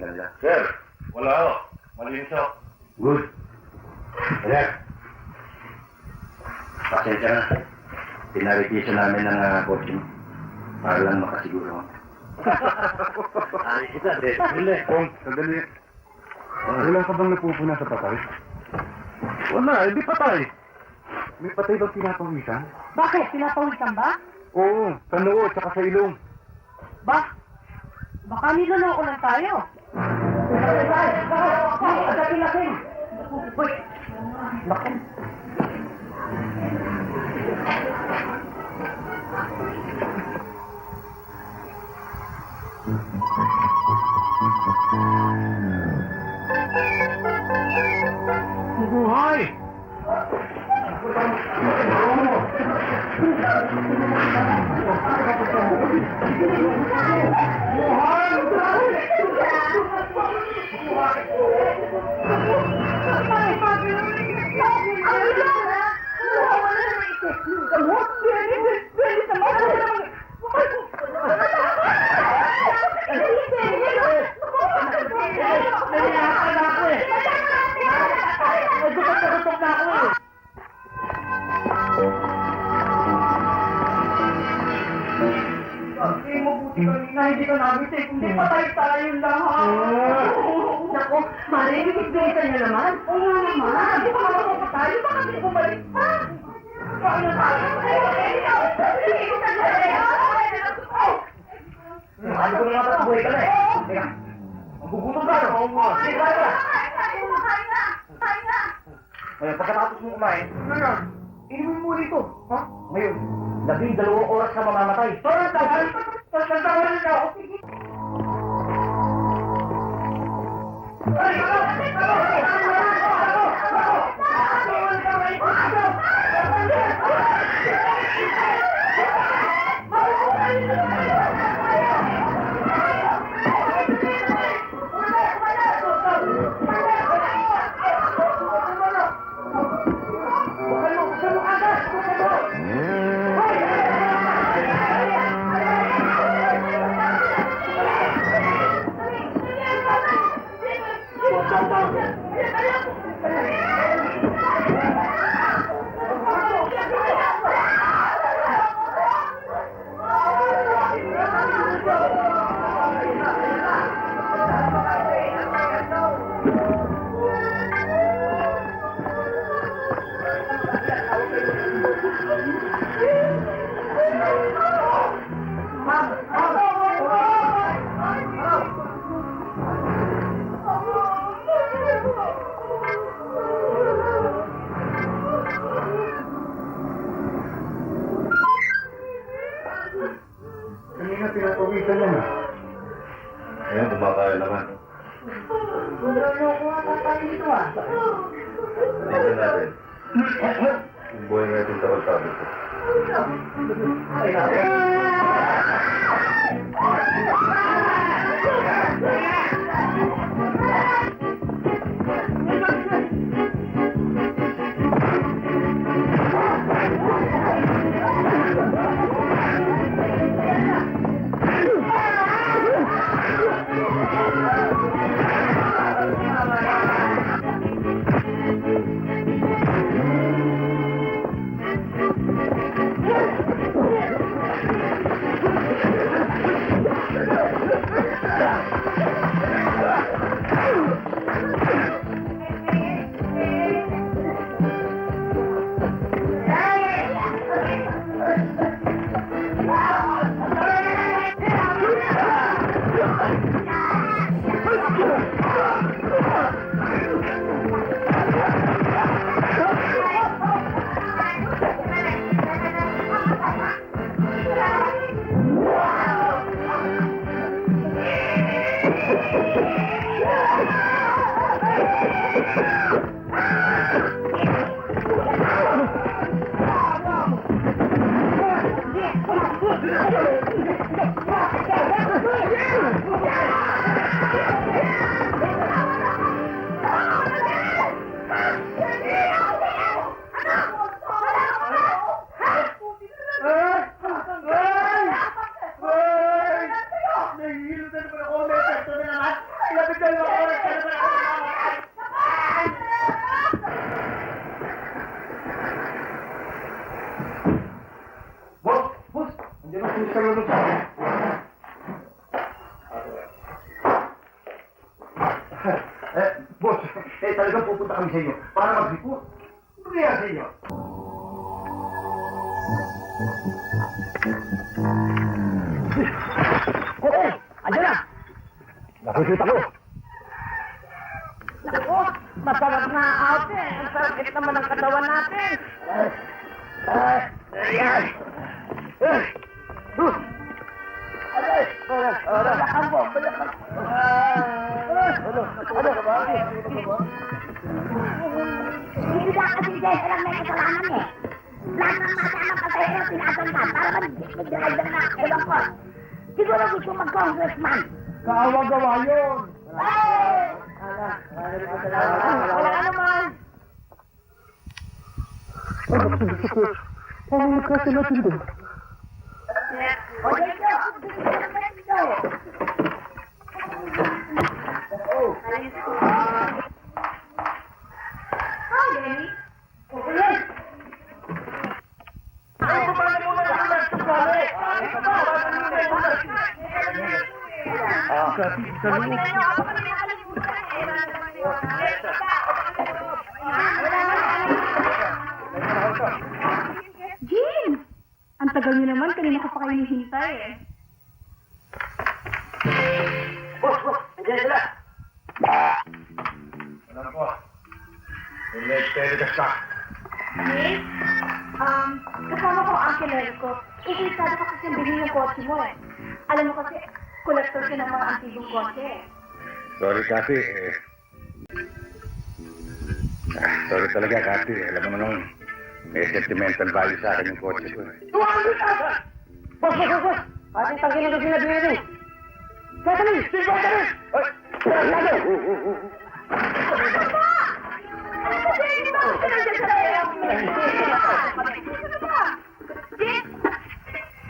Sir, wala ako. Malinis ako. Good. Sir, pasensya na. Pinarikisa namin ng kotse mo. Para lang makasiguro mo. Ay, kita, Dele. Sandali. Wala ka bang napupuna sa patay? Wala, hindi patay. May patay bang pinapawisan? Bakit? Pinapawisan ba? Oo, sa noo at saka sa ilong. Baka niloloko lang tayo. Agatin natin. Uy, bakit? Buhay! Hindi ka nabitin, hindi patay tayong lahat. Naku, maririnig-besan niyo naman. Oo nga naman. Hindi pa makapapatay tayo, baka hindi bumalik pa. Paano tayo? Ano ko na nga ba? Buhay ka na eh. Teka, magugutom ka, no? Oo nga. Sige, kaya. Ngayon, pagkatapos mo kumain, inumin mo rito. Ha? Ngayon, 12 oras ka mamamatay. Sorry, tagal. Tagal na ako. Sige. Kanina pinapawisan niya na. Ayan, kumakain naman. Niloloko nga tayo dito ah. Tingnan natin. Yung buhay natin tawag-sabi ko. Ay, natin. dalawang oras ka na ba namamatay? Boss! Boss! Andiyan ang pulis ka na doon. Boss, talagang pupunta kami sa inyo para mag-report. Ano kaya sa inyo? Oo! Andiyan na! Nakikita ko! Naku, masarap na ate. Ang sakit naman ng katawan natin. Ayan! Balakan mo! Balakan mo! Hindi ka kasi dahil lang may kasalanan eh. Lahat ng mga pasahero pinasangkan para mag-driver na ewan ko. Siguro gusto mag-congressman. Kaawa-gawa yun! Wala ka naman. Paano nagkasa natin doon? O dito, dito. Hi, Denny. Ano ba na muna yung nagsugali? Jim! Ang tagal niyo naman, kanina ka pa kayo hinihintay eh. Boss! Andiyan sila! Alam ko. May telegas ka. Nick, kasama ko ang kilala ko. Iisado ka kasi ang bilhin ng kotse mo eh. Alam mo kasi, collector ka ng mga antigong kotse eh. Sorry, Kathy. Sorry talaga, Kathy. Alam mo naman, may sentimental value sa akin yung kotse ko. 200,000! Boss! Ating tangkin na sila binili. Sandali! Sige, sandali! Sandali! Ano ba, Jenny? Bakit ka nandiyan sa layo? Jim!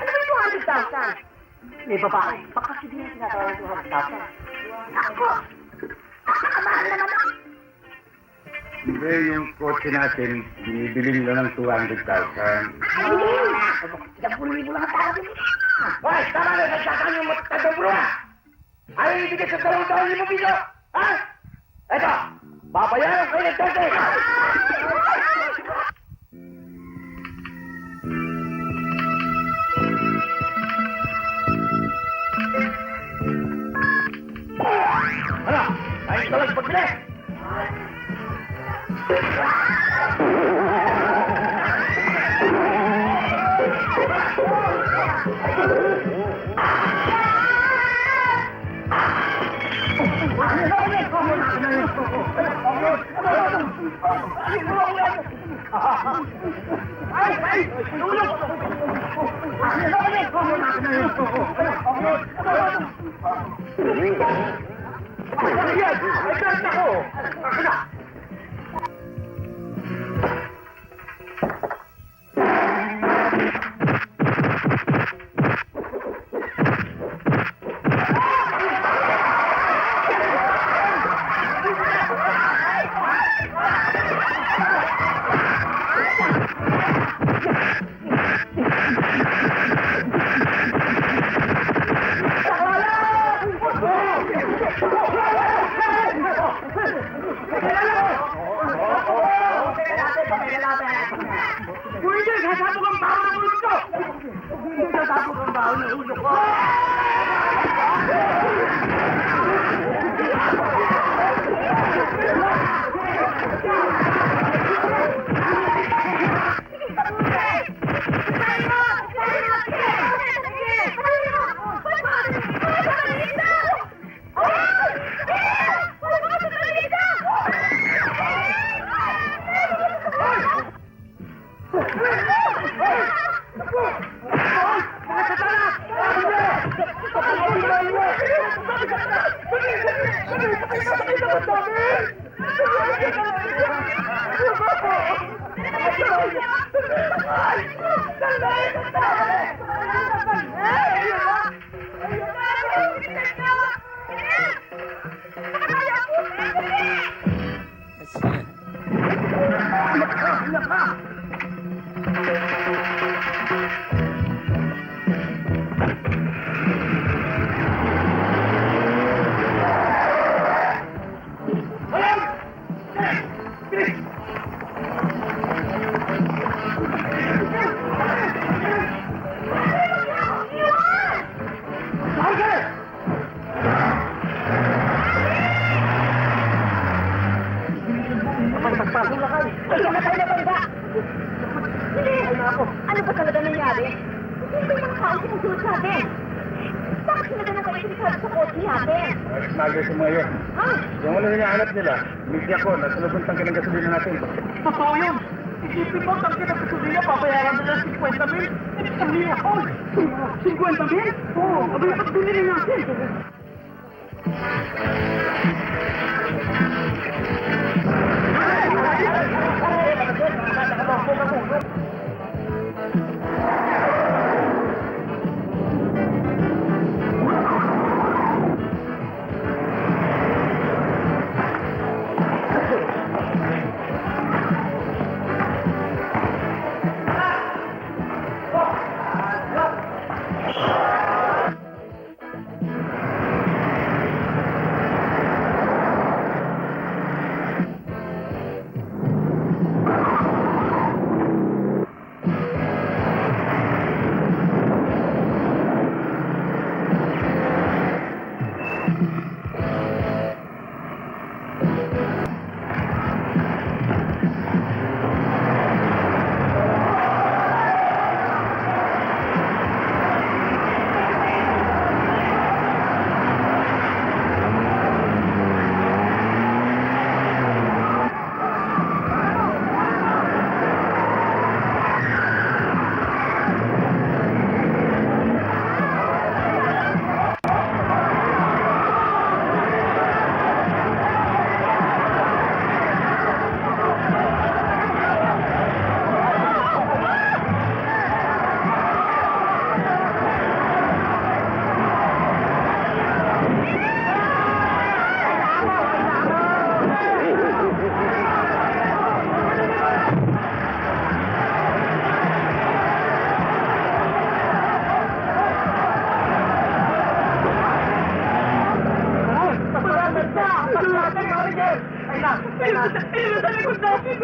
Ano ba yung 200,000? May babae. Baka kasi din sinatawag yung 200,000. Ako, nakamahal naman ako. Hindi, yung kotse natin, binibili nila ng 200,000. Ay, ilang puluhin mo lang ang tawag yun. Hoy! Tama na! Nagsakaan yung matandang bro ha! Ayaw ibigay sa 2,000 piso! Ha? Eto! Babayaran ko yung 30! Ano? Ayos na lang pagbili! Pwede! Sasabog ang baho ng ulo ko! Hindi sasabog ang baho ng ulo ko! Ayun! Bagong lakay. Ay, kamatay na bangga! Hindi! Ano ba talaga nangyari? Hindi ba yung mga tao sumusunod sa atin? Bakit sila na kayo sinikala sa kotse natin? Nagay sa mga yun. Ha? Yung ano hinahanap nila, media ko, nasa lubong tangke ng gasolina natin. Totoo yun. Isipin mo, tangke ng gasolina, papayaran nila 50,000. Ang liya ko. 50,000? Oo, abay dapat binili natin. Ayun na, sa likod natin.